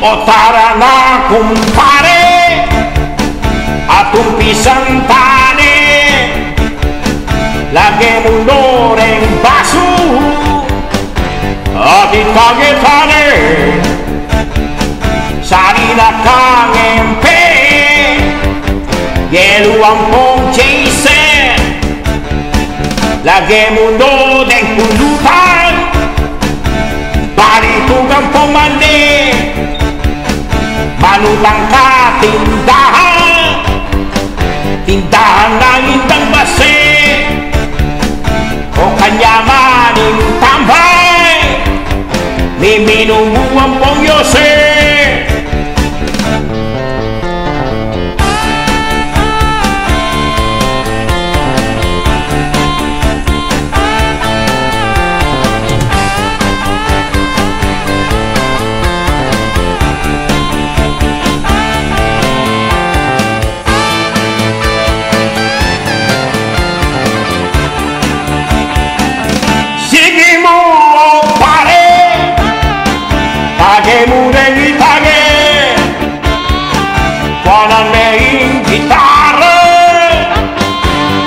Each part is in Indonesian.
Otara na kumpare atong pisang tani lagi mundoreng basu ati tagetane sarina kangempe yelu ampong chase lagi mundo deng pulutan bari tugang pemandi manutang ka tindahan tindahan ng indang base o kanyamaning tambay ni minumuang pong yose mureng itage konon main gitarre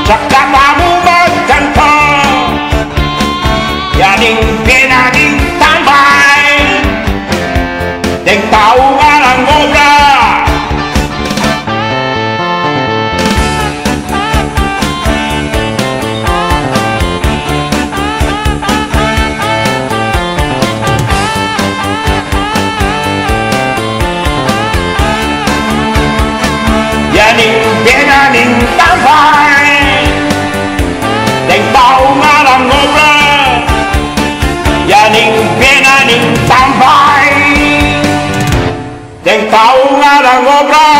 cakap kamu berkanta yaning pinaging tambay deng tahu ngarang ngobra yaning benaning tambay deng tahu ngarang ngobra yaning benaning tambay deng tahu ngarang ngobra